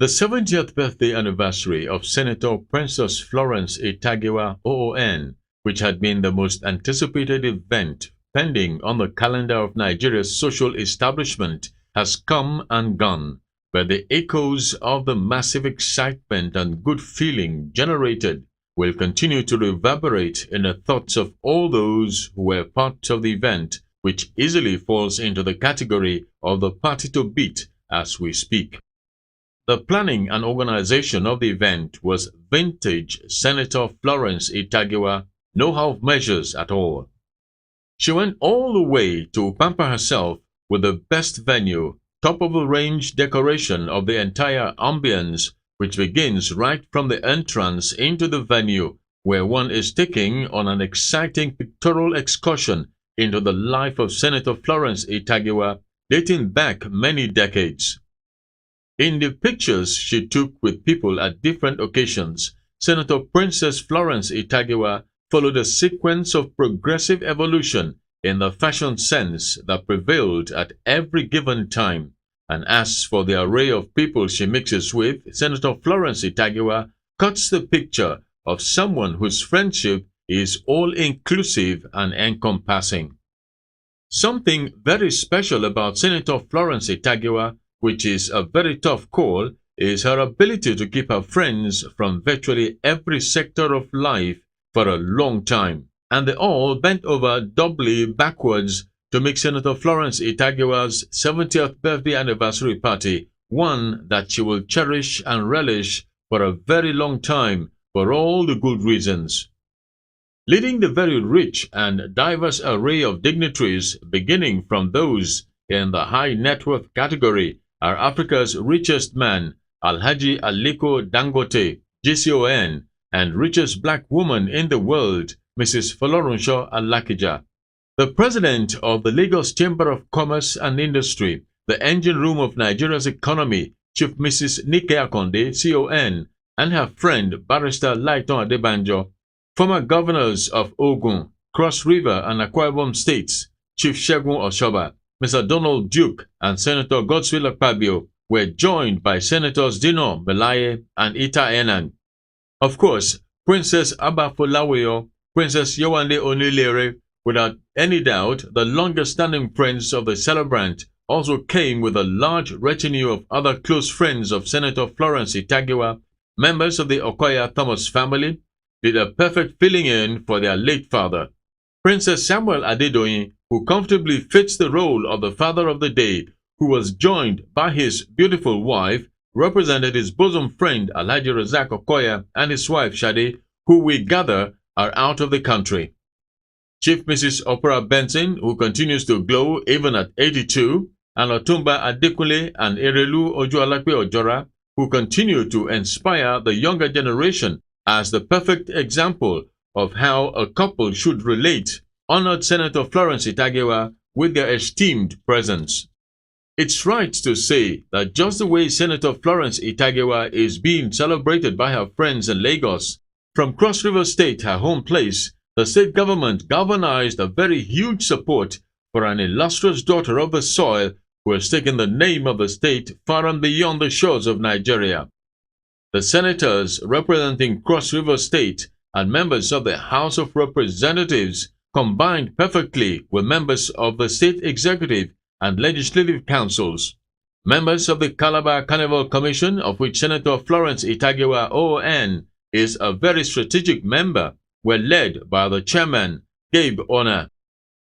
The 70th birthday anniversary of Senator Princess Florence Giwa OON, which had been the most anticipated event pending on the calendar of Nigeria's social establishment, has come and gone, but the echoes of the massive excitement and good feeling generated will continue to reverberate in the thoughts of all those who were part of the event, which easily falls into the category of the party to beat as we speak. The planning and organization of the event was vintage Senator Florence Giwa know-how measures at all. She went all the way to pamper herself with the best venue, top-of-the-range decoration of the entire ambience, which begins right from the entrance into the venue, where one is taking on an exciting pictorial excursion into the life of Senator Florence Giwa, dating back many decades. In the pictures she took with people at different occasions, Senator Princess Florence Giwa followed a sequence of progressive evolution in the fashion sense that prevailed at every given time. And as for the array of people she mixes with, Senator Florence Giwa cuts the picture of someone whose friendship is all-inclusive and encompassing. Something very special about Senator Florence Giwa, which is a very tough call, is her ability to keep her friends from virtually every sector of life for a long time, and they all bent over doubly backwards to make Senator Florence Giwa's 70th birthday anniversary party one that she will cherish and relish for a very long time for all the good reasons. Leading the very rich and diverse array of dignitaries, beginning from those in the high net worth category, are Africa's richest man, Alhaji Aliko Dangote, GCON, and richest black woman in the world, Mrs. Florence Alakija. The president of the Lagos Chamber of Commerce and Industry, the engine room of Nigeria's economy, Chief Mrs. Nike Akonde, CON, and her friend, Barrister Laiton Adebanjo, former governors of Ogun, Cross River, and Akwa Ibom states, Chief Segun Oshoba, Mr. Donald Duke, and Senator Godswill Akpabio were joined by Senators Dino Melaye and Ita Enang. Of course, Princess Abba Folawiyo, Princess Yewande Onilere, without any doubt the longest-standing friends of the celebrant, also came with a large retinue of other close friends of Senator Florence Giwa, members of the Okoya Thomas family, did a perfect filling in for their late father. Princess Samuel Adedoyin, who comfortably fits the role of the father of the day, who was joined by his beautiful wife, represented his bosom friend Alhaji Razak Okoya and his wife Shade, who we gather are out of the country. Chief Mrs. Opera Benson, who continues to glow even at 82, and Otumba Adekunle and Erelu Ojualape Ojora, who continue to inspire the younger generation as the perfect example of how a couple should relate, honored Senator Florence Giwa with their esteemed presence. It's right to say that just the way Senator Florence Giwa is being celebrated by her friends in Lagos, from Cross River State, her home place, the state government galvanized a very huge support for an illustrious daughter of the soil who has taken the name of the state far and beyond the shores of Nigeria. The senators representing Cross River State and members of the House of Representatives combined perfectly with members of the state executive and legislative councils. Members of the Calabar Carnival Commission, of which Senator Florence Giwa OON is a very strategic member, were led by the chairman, Gabe Ona.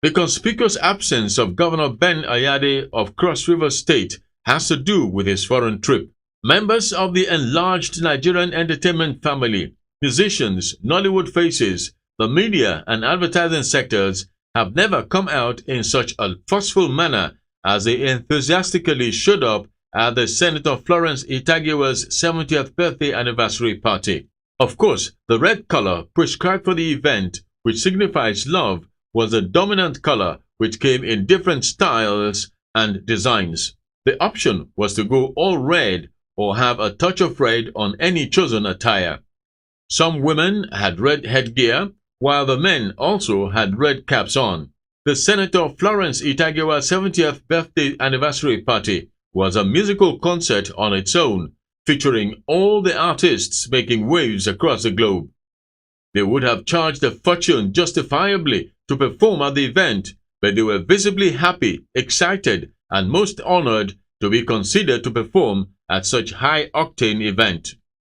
The conspicuous absence of Governor Ben Ayade of Cross River State has to do with his foreign trip. Members of the enlarged Nigerian entertainment family, musicians, Nollywood faces, the media and advertising sectors have never come out in such a forceful manner as they enthusiastically showed up at the Senator Florence Giwa's 70th birthday anniversary party. Of course, the red color prescribed for the event, which signifies love, was the dominant color, which came in different styles and designs. The option was to go all red or have a touch of red on any chosen attire. Some women had red headgear, while the men also had red caps on. The Senator Florence Giwa's 70th birthday anniversary party was a musical concert on its own, featuring all the artists making waves across the globe. They would have charged a fortune justifiably to perform at the event, but they were visibly happy, excited, and most honored to be considered to perform at such high-octane event.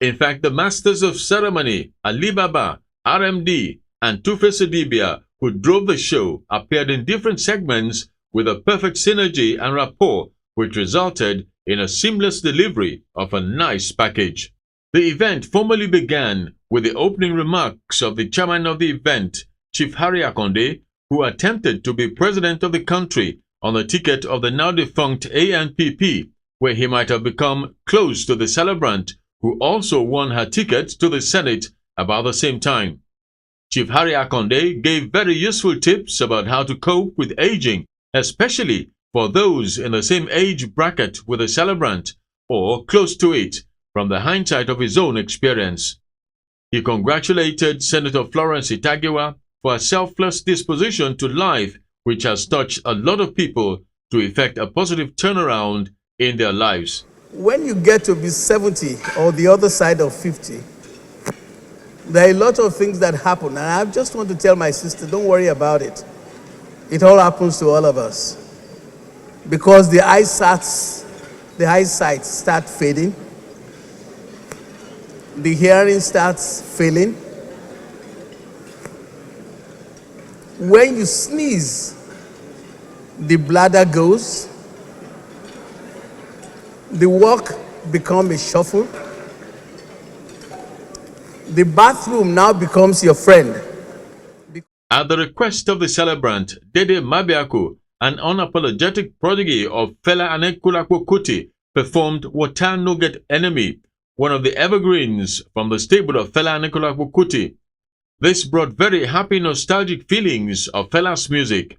In fact, the masters of ceremony, Alibaba, RMD, and Two-Face Adibia, who drove the show, appeared in different segments with a perfect synergy and rapport, which resulted in a seamless delivery of a nice package. The event formally began with the opening remarks of the chairman of the event, Chief Harry Akonde, who attempted to be president of the country on the ticket of the now-defunct ANPP, where he might have become close to the celebrant, who also won her ticket to the Senate about the same time. Chief Harry Akonde gave very useful tips about how to cope with aging, especially for those in the same age bracket with the celebrant, or close to it, from the hindsight of his own experience. He congratulated Senator Florence Giwa for a selfless disposition to life, which has touched a lot of people to effect a positive turnaround in their lives. When you get to be 70 or the other side of 50, there are a lot of things that happen. And I just want to tell my sister, don't worry about it. It all happens to all of us. Because the eyesight starts fading. The hearing starts failing. When you sneeze, the bladder goes. The walk becomes a shuffle. The bathroom now becomes your friend. At the request of the celebrant, Dede Mabiaku, an unapologetic prodigy of Fela Anikulapo Kuti, performed Water No Get Enemy, one of the evergreens from the stable of Fela Anikulapo Kuti. This brought very happy nostalgic feelings of Fela's music.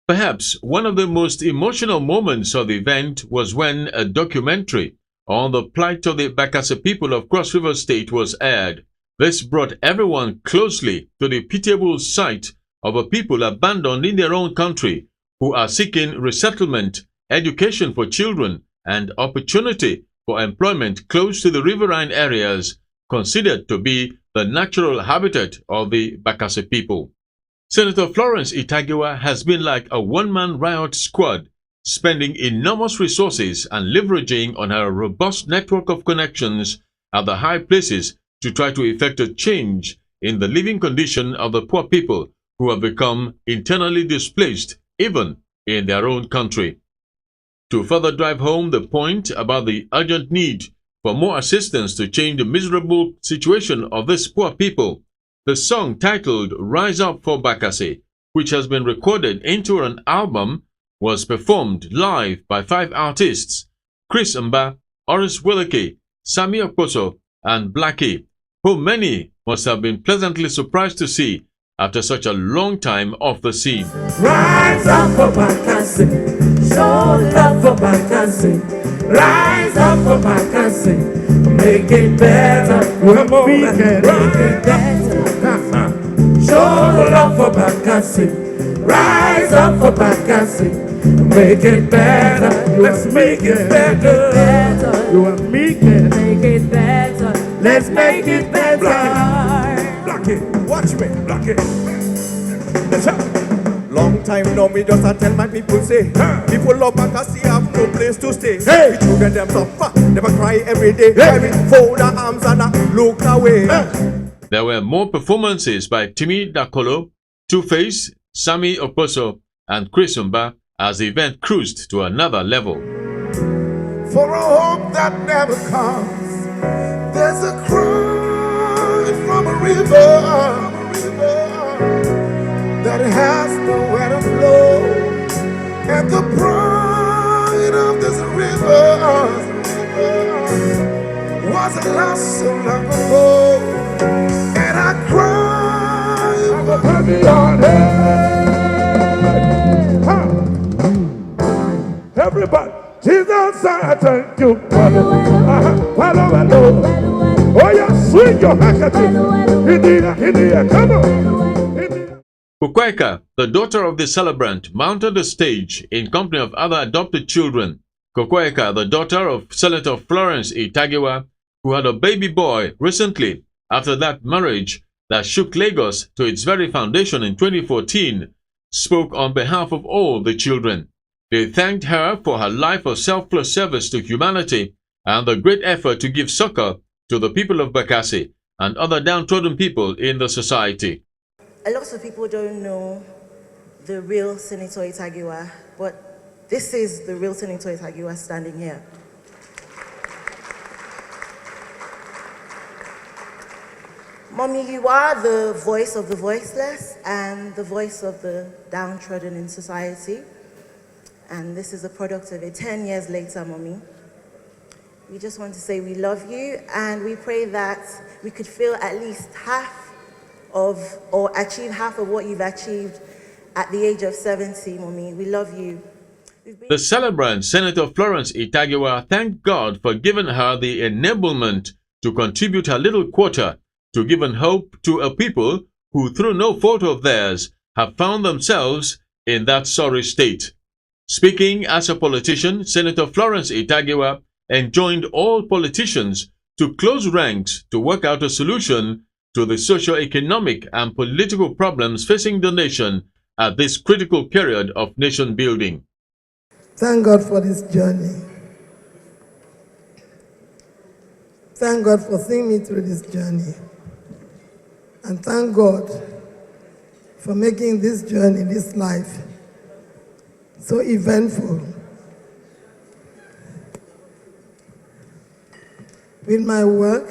Perhaps one of the most emotional moments of the event was when a documentary on the plight of the Bakassi people of Cross River State was aired. This brought everyone closely to the pitiable sight of a people abandoned in their own country who are seeking resettlement, education for children, and opportunity for employment close to the riverine areas considered to be the natural habitat of the Bakassi people. Senator Florence Giwa has been like a one-man riot squad, spending enormous resources and leveraging on her robust network of connections at the high places to try to effect a change in the living condition of the poor people who have become internally displaced even in their own country. To further drive home the point about the urgent need for more assistance to change the miserable situation of these poor people, the song titled Rise Up for Bakassi, which has been recorded into an album, was performed live by 5 artists, Chris Mba, Oris Willeke, Sammy Okposo, and Blackie, who many must have been pleasantly surprised to see after such a long time off the scene. Rise up for Bakassi, show love for Bakassi. Rise up for Bakassi, make it better. Make it better. Show love for Bakassi. Rise up for Bakassi, make it better. Let's make it better. You want make it better. Let's make it better. Block it, watch me, block it. Long time now, me just a tell my people say, people love Bakassi have no place to stay. We children them suffer, never cry every day. We fold our arms and look away. There were more performances by Timi Dakolo, Two-Face, Sammy Okposo, and Chris Mba as the event cruised to another level. For a hope that never comes, there's a cry from a river that has nowhere to flow. And the pride of this river was lost so long ago. And I cry for heavy on head. Everybody, Jesus, I thank you. Hello. Oh, yeah, swing your handkerchief. India, come on. Kukweka, the daughter of the celebrant, mounted the stage in company of other adopted children. Kokweka, the daughter of Senator Florence Giwa, who had a baby boy recently after that marriage that shook Lagos to its very foundation in 2014, spoke on behalf of all the children. They thanked her for her life of selfless service to humanity and the great effort to give succor to the people of Bakassi and other downtrodden people in the society. A lot of people don't know the real Senator Giwa, but this is the real Senator Giwa standing here. Mommy, you are the voice of the voiceless and the voice of the downtrodden in society. And this is a product of it 10 years later, Mommy. We just want to say we love you, and we pray that we could feel at least half of, or achieve half of what you've achieved at the age of 70, Mommy. We love you. The celebrant, Senator Florence Giwa, thanked God for giving her the enablement to contribute her little quota to giving hope to a people who, through no fault of theirs, have found themselves in that sorry state. Speaking as a politician, Senator Florence Giwa enjoined all politicians to close ranks to work out a solution to the socio-economic and political problems facing the nation at this critical period of nation building. Thank God for this journey. Thank God for seeing me through this journey. And thank God for making this journey, this life, so eventful. With my work,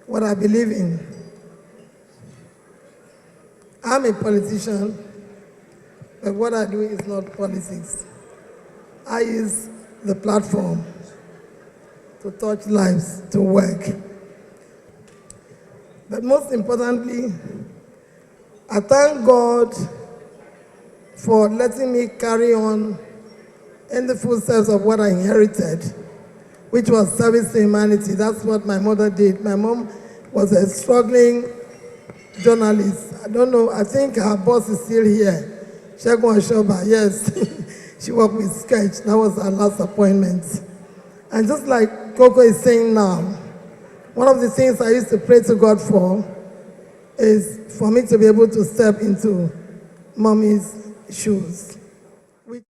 what I believe in. I'm a politician, but what I do is not politics. I use the platform to touch lives, to work. But most importantly, I thank God for letting me carry on in the footsteps of what I inherited, which was service to humanity. That's what my mother did. My mom was a struggling journalist. I don't know, I think her boss is still here. Shegun Oshoba, yes. She worked with Sketch. That was her last appointment. And just like Coco is saying now, one of the things I used to pray to God for is for me to be able to step into Mommy's shoes.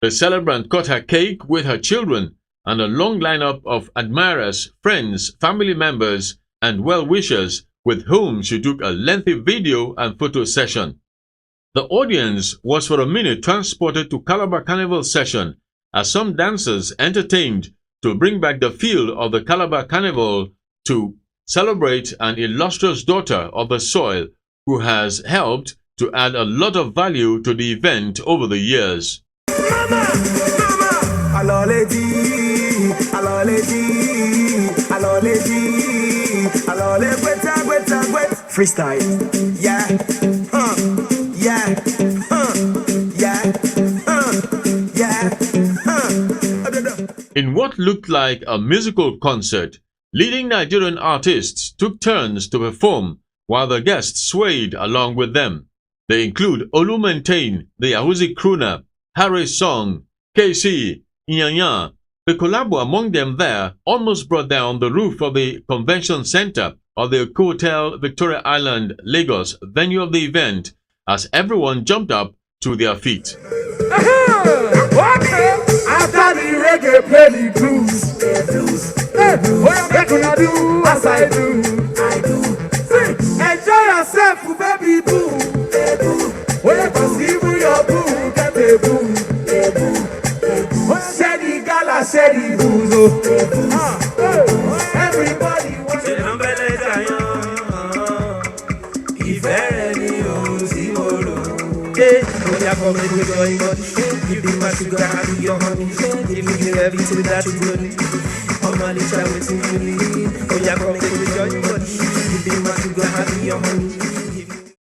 The celebrant cut her cake with her children and a long lineup of admirers, friends, family members, and well-wishers with whom she took a lengthy video and photo session. The audience was for a minute transported to Calabar Carnival session as some dancers entertained to bring back the feel of the Calabar Carnival to celebrate an illustrious daughter of the soil who has helped to add a lot of value to the event over the years. Freestyle. Yeah. Yeah. In what looked like a musical concert, leading Nigerian artists took turns to perform while the guests swayed along with them. They include Olu Maintain, the Yahuzi crooner, Harry Song, KC, Nyanya. The collabo among them there almost brought down the roof of the convention center of the Hotel Victoria Island, Lagos, venue of the event, as everyone jumped up to their feet. After the reggae, play the blues. Hey, what you gonna do as I do? Enjoy yourself, baby boo. When you perceive your boo, get a boo. Share the gala, share the booze. Everybody wants to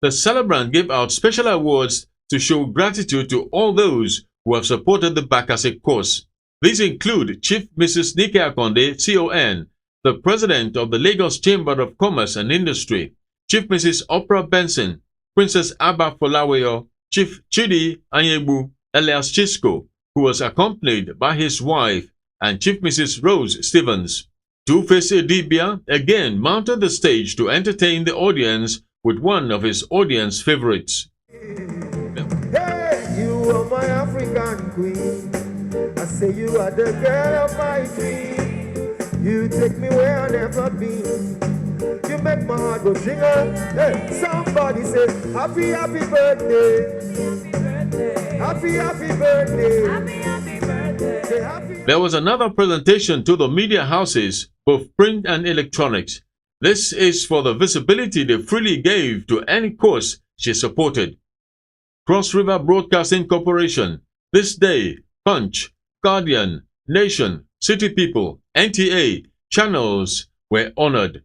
The celebrant gave out special awards to show gratitude to all those who have supported the Bakassi cause. These include Chief Mrs. Nike Akonde, CON, the President of the Lagos Chamber of Commerce and Industry, Chief Mrs. Oprah Benson, Princess Abba Folaweyo, Chief Chidi Anyebu, alias Chisco, who was accompanied by his wife, and Chief Mrs. Rose Stevens. Two-Face Idibia again mounted the stage to entertain the audience with one of his audience favorites. Hey, you are my African queen. I say you are the girl of my dream. You take me where I never been. You make my heart go jingle. Hey, somebody say happy, happy birthday. Happy, happy birthday. Happy birthday. Say happy. There was another presentation to the media houses, both print and electronics. This is for the visibility they freely gave to any cause she supported. Cross River Broadcasting Corporation, This Day, Punch, Guardian, Nation, City People, NTA, channels were honored.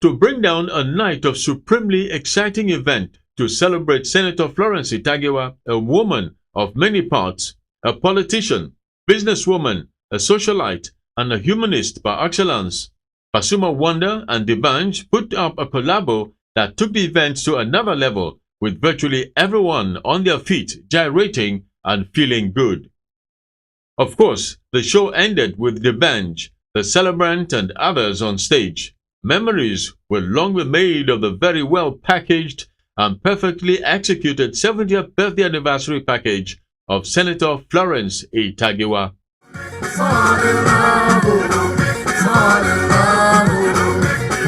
To bring down a night of supremely exciting event to celebrate Senator Florence Giwa, a woman of many parts, a politician, businesswoman, a socialite, and a humanist by excellence, Pasuma Wonder and Debanj put up a collabo that took the event to another level, with virtually everyone on their feet gyrating and feeling good. Of course, the show ended with Debanj, the celebrant, and others on stage. Memories will long be made of the very well packaged and perfectly executed 70th birthday anniversary package of Senator Florence Giwa.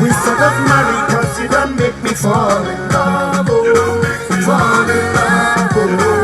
We sort of marry 'cause you don't make me fall in love, fall in love,